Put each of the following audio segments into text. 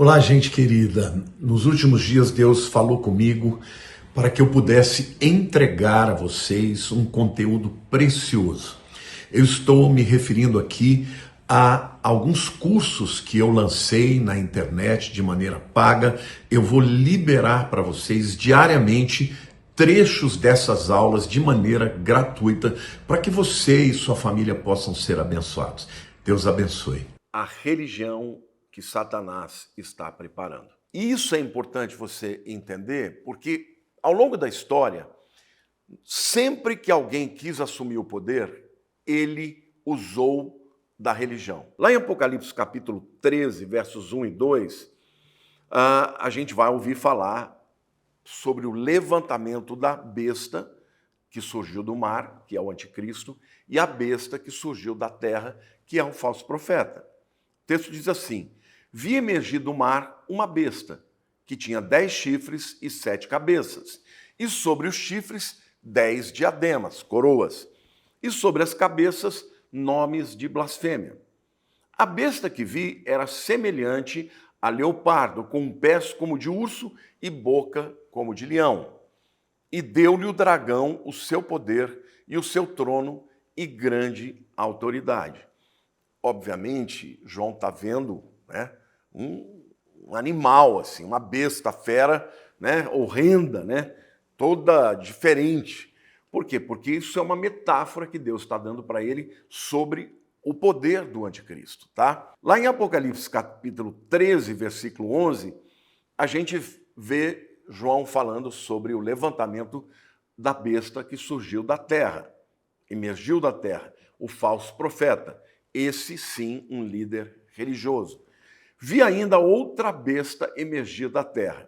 Olá, gente querida. Nos últimos dias, Deus falou comigo para que eu pudesse entregar a vocês um conteúdo precioso. Eu estou me referindo aqui a alguns cursos que eu lancei na internet de maneira paga. Eu vou liberar para vocês diariamente trechos dessas aulas de maneira gratuita para que você e sua família possam ser abençoados. Deus abençoe. A religião que Satanás está preparando. E isso é importante você entender, porque ao longo da história, sempre que alguém quis assumir o poder, ele usou da religião. Lá em Apocalipse capítulo 13, versos 1 e 2, a gente vai ouvir falar sobre o levantamento da besta que surgiu do mar, que é o anticristo, e a besta que surgiu da terra, que é um falso profeta. O texto diz assim: vi emergir do mar uma besta, que tinha 10 chifres e 7 cabeças, e sobre os chifres 10 diademas, coroas, e sobre as cabeças nomes de blasfêmia. A besta que vi era semelhante a leopardo, com pés como de urso e boca como de leão. E deu-lhe o dragão o seu poder e o seu trono e grande autoridade. Obviamente, João está vendo, né, um animal, assim, uma besta fera, né, horrenda, né, toda diferente. Por quê? Porque isso é uma metáfora que Deus está dando para ele sobre o poder do anticristo, tá? Lá em Apocalipse capítulo 13, versículo 11, a gente vê João falando sobre o levantamento da besta que surgiu da terra, emergiu da terra, o falso profeta. Esse sim, um líder religioso. Vi ainda outra besta emergir da terra.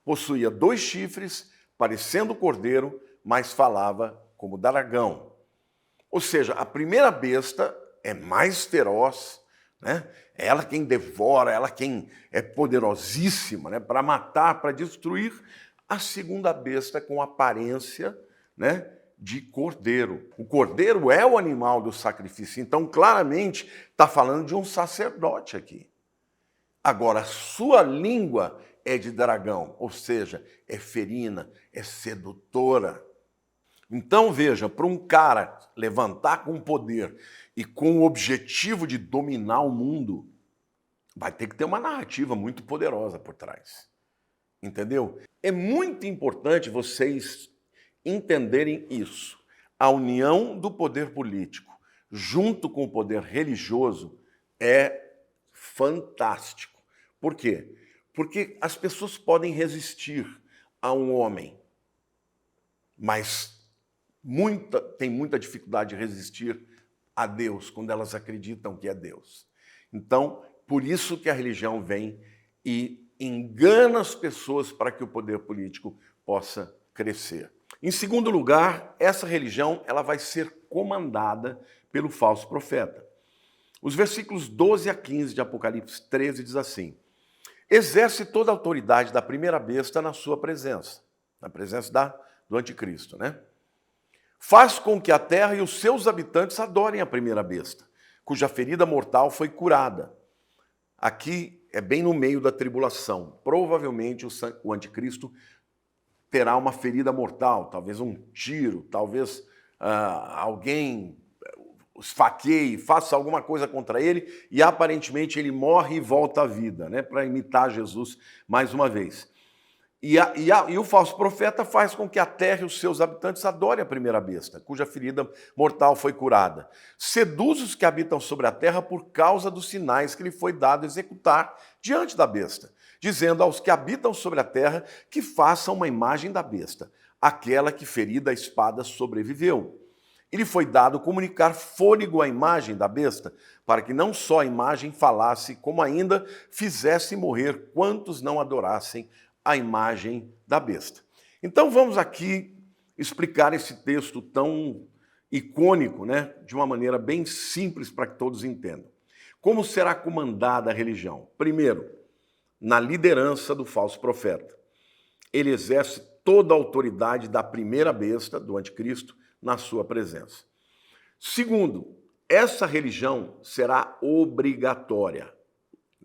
Possuía 2 chifres, parecendo cordeiro, mas falava como dragão. Ou seja, a primeira besta é mais feroz, né? É ela quem devora, ela quem é poderosíssima, né? Para matar, para destruir. A segunda besta com aparência, né, de cordeiro. O cordeiro é o animal do sacrifício, então claramente está falando de um sacerdote aqui. Agora, sua língua é de dragão, ou seja, é ferina, é sedutora. Então, veja, para um cara levantar com poder e com o objetivo de dominar o mundo, vai ter que ter uma narrativa muito poderosa por trás. Entendeu? É muito importante vocês entenderem isso. A união do poder político junto com o poder religioso é fantástico. Por quê? Porque as pessoas podem resistir a um homem, mas tem muita dificuldade de resistir a Deus quando elas acreditam que é Deus. Então, por isso que a religião vem e engana as pessoas para que o poder político possa crescer. Em segundo lugar, essa religião ela vai ser comandada pelo falso profeta. Os versículos 12 a 15 de Apocalipse 13 diz assim: exerce toda a autoridade da primeira besta na sua presença, na presença do anticristo, né? Faz com que a terra e os seus habitantes adorem a primeira besta, cuja ferida mortal foi curada. Aqui é bem no meio da tribulação. Provavelmente o anticristo terá uma ferida mortal, talvez um tiro, talvez alguém esfaqueie, faça alguma coisa contra ele e aparentemente ele morre e volta à vida, né, para imitar Jesus mais uma vez. E o falso profeta faz com que a terra e os seus habitantes adorem a primeira besta, cuja ferida mortal foi curada. Seduz os que habitam sobre a terra por causa dos sinais que lhe foi dado executar diante da besta, dizendo aos que habitam sobre a terra que façam uma imagem da besta, aquela que ferida a espada sobreviveu. E lhe foi dado comunicar fôlego à imagem da besta, para que não só a imagem falasse, como ainda fizesse morrer quantos não adorassem a imagem da besta. Então vamos aqui explicar esse texto tão icônico, né, de uma maneira bem simples para que todos entendam. Como será comandada a religião? Primeiro, na liderança do falso profeta. Ele exerce toda a autoridade da primeira besta, do anticristo, na sua presença. Segundo, essa religião será obrigatória,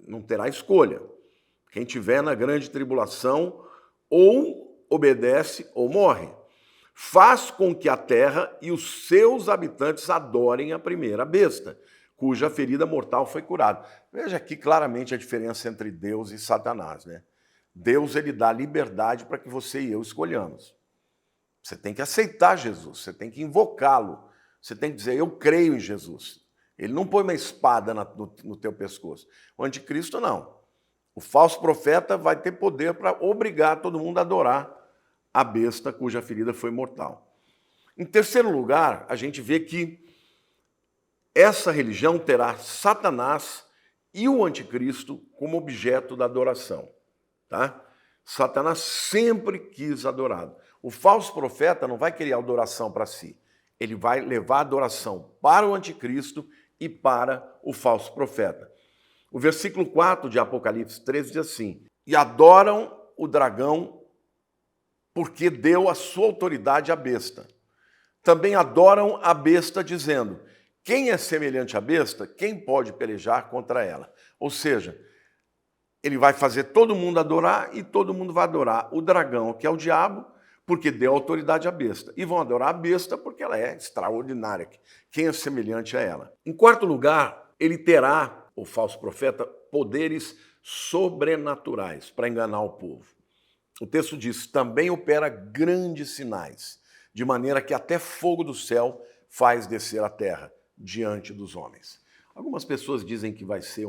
não terá escolha. Quem tiver na grande tribulação ou obedece ou morre. Faz com que a terra e os seus habitantes adorem a primeira besta, cuja ferida mortal foi curada. Veja aqui claramente a diferença entre Deus e Satanás, né? Deus, ele dá liberdade para que você e eu escolhamos. Você tem que aceitar Jesus, você tem que invocá-lo, você tem que dizer, eu creio em Jesus. Ele não põe uma espada no teu pescoço. O anticristo não. O falso profeta vai ter poder para obrigar todo mundo a adorar a besta cuja ferida foi mortal. Em terceiro lugar, a gente vê que essa religião terá Satanás e o anticristo como objeto da adoração. Tá? Satanás sempre quis adorado. O falso profeta não vai querer adoração para si. Ele vai levar a adoração para o anticristo e para o falso profeta. O versículo 4 de Apocalipse 13 diz assim: e adoram o dragão porque deu a sua autoridade à besta. Também adoram a besta dizendo, quem é semelhante à besta, quem pode pelejar contra ela? Ou seja, ele vai fazer todo mundo adorar e todo mundo vai adorar o dragão, que é o diabo, porque deu autoridade à besta. E vão adorar a besta porque ela é extraordinária. Quem é semelhante a ela? Em quarto lugar, ele terá, o falso profeta, poderes sobrenaturais para enganar o povo. O texto diz, também opera grandes sinais, de maneira que até fogo do céu faz descer a terra diante dos homens. Algumas pessoas dizem que vai ser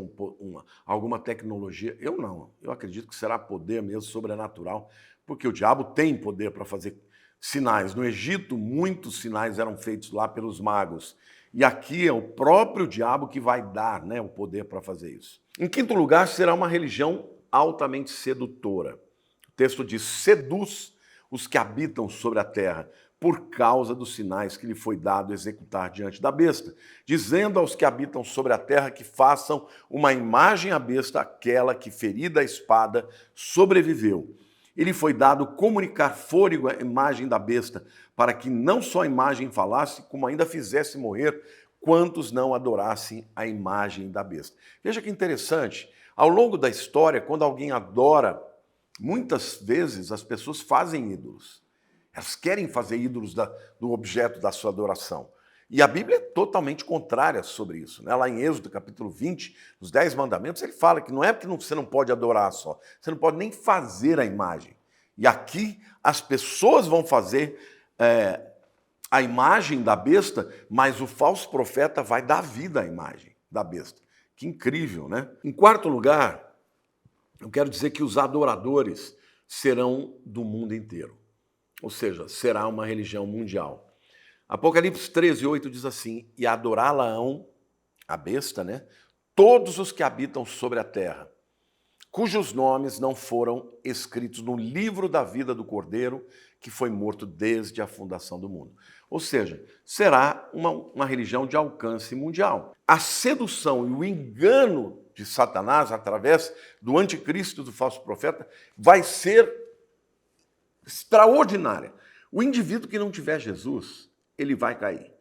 alguma tecnologia. Eu não. Eu acredito que será poder mesmo sobrenatural, porque o diabo tem poder para fazer sinais. No Egito, muitos sinais eram feitos lá pelos magos. E aqui é o próprio diabo que vai dar, né, o poder para fazer isso. Em quinto lugar, será uma religião altamente sedutora. O texto diz, seduz os que habitam sobre a terra, por causa dos sinais que lhe foi dado executar diante da besta, dizendo aos que habitam sobre a terra que façam uma imagem à besta, aquela que, ferida a espada, sobreviveu. Ele foi dado comunicar fôlego à imagem da besta, para que não só a imagem falasse, como ainda fizesse morrer quantos não adorassem a imagem da besta. Veja que interessante, ao longo da história, quando alguém adora, muitas vezes as pessoas fazem ídolos. Elas querem fazer ídolos do objeto da sua adoração. E a Bíblia é totalmente contrária sobre isso, né? Lá em Êxodo, capítulo 20, nos 10 mandamentos, ele fala que não é porque você não pode adorar só, você não pode nem fazer a imagem. E aqui as pessoas vão fazer a imagem da besta, mas o falso profeta vai dar vida à imagem da besta. Que incrível, né? Em quarto lugar, eu quero dizer que os adoradores serão do mundo inteiro. Ou seja, será uma religião mundial. Apocalipse 13, 8 diz assim, e adorá-la-ão, a besta, né? Todos os que habitam sobre a terra, cujos nomes não foram escritos no livro da vida do Cordeiro, que foi morto desde a fundação do mundo. Ou seja, será uma religião de alcance mundial. A sedução e o engano de Satanás, através do anticristo e do falso profeta, vai ser extraordinária. O indivíduo que não tiver Jesus, ele vai cair.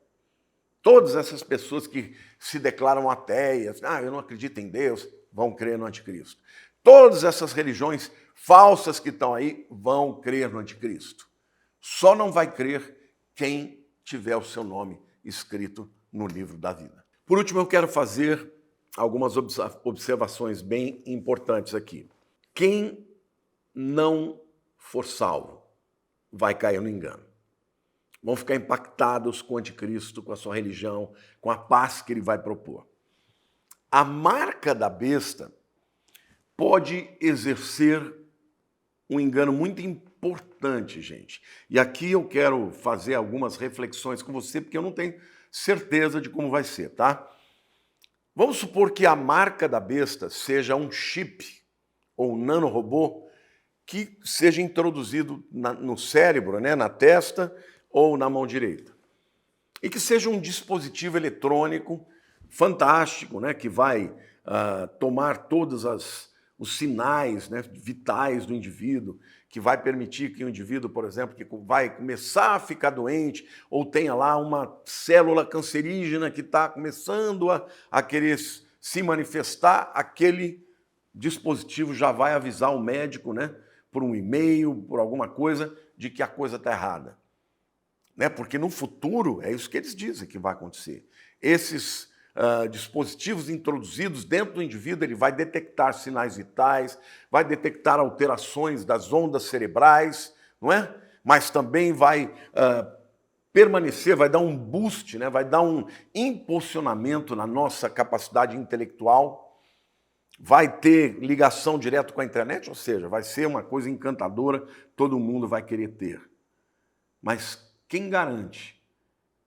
Todas essas pessoas que se declaram ateias, eu não acredito em Deus, vão crer no anticristo. Todas essas religiões falsas que estão aí vão crer no anticristo. Só não vai crer quem tiver o seu nome escrito no livro da vida. Por último, eu quero fazer algumas observações bem importantes aqui. Quem não for salvo vai cair no engano. Vão ficar impactados com o anticristo, com a sua religião, com a paz que ele vai propor. A marca da besta pode exercer um engano muito importante, gente. E aqui eu quero fazer algumas reflexões com você, porque eu não tenho certeza de como vai ser, tá? Vamos supor que a marca da besta seja um chip ou um nanorobô que seja introduzido no cérebro, né, na testa ou na mão direita. E que seja um dispositivo eletrônico fantástico, né, que vai tomar todos os sinais, né, vitais do indivíduo, que vai permitir que o indivíduo, por exemplo, que vai começar a ficar doente ou tenha lá uma célula cancerígena que está começando a querer se manifestar, aquele dispositivo já vai avisar o médico, né, por um e-mail, por alguma coisa, de que a coisa está errada. Né? Porque no futuro, é isso que eles dizem que vai acontecer. Esses dispositivos introduzidos dentro do indivíduo, ele vai detectar sinais vitais, vai detectar alterações das ondas cerebrais, não é? Mas também vai permanecer, vai dar um boost, né? Vai dar um impulsionamento na nossa capacidade intelectual, vai ter ligação direto com a internet, ou seja, vai ser uma coisa encantadora, todo mundo vai querer ter. Mas quem garante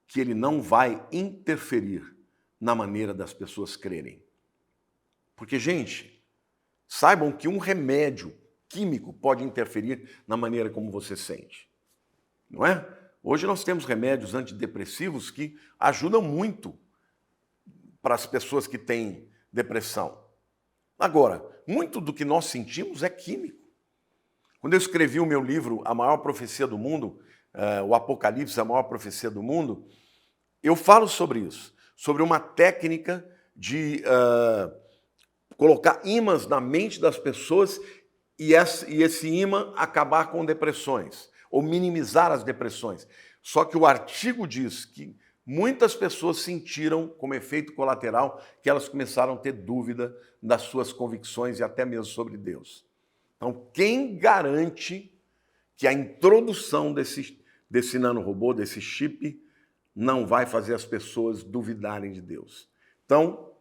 que ele não vai interferir na maneira das pessoas crerem? Porque, gente, saibam que um remédio químico pode interferir na maneira como você sente, não é? Hoje nós temos remédios antidepressivos que ajudam muito para as pessoas que têm depressão. Agora, muito do que nós sentimos é químico. Quando eu escrevi o meu livro, A Maior Profecia do Mundo, o Apocalipse, a maior profecia do mundo, eu falo sobre isso, sobre uma técnica de colocar ímãs na mente das pessoas e esse ímã acabar com depressões, ou minimizar as depressões. Só que o artigo diz que muitas pessoas sentiram, como efeito colateral, que elas começaram a ter dúvida das suas convicções e até mesmo sobre Deus. Então, quem garante que a introdução desse nanorobô, desse chip, não vai fazer as pessoas duvidarem de Deus? Então,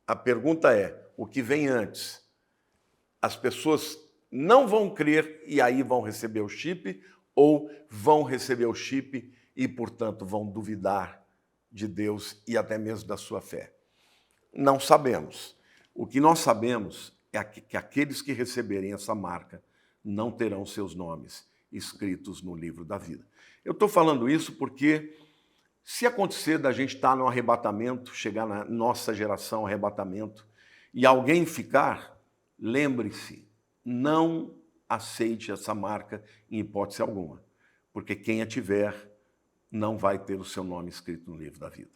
a pergunta é, o que vem antes? As pessoas não vão crer e aí vão receber o chip, ou vão receber o chip e, portanto, vão duvidar de Deus e até mesmo da sua fé? Não sabemos. O que nós sabemos é que aqueles que receberem essa marca não terão seus nomes escritos no livro da vida. Eu estou falando isso porque, se acontecer da gente estar no arrebatamento, chegar na nossa geração ao arrebatamento, e alguém ficar, lembre-se, não aceite essa marca em hipótese alguma, porque quem a tiver não vai ter o seu nome escrito no livro da vida.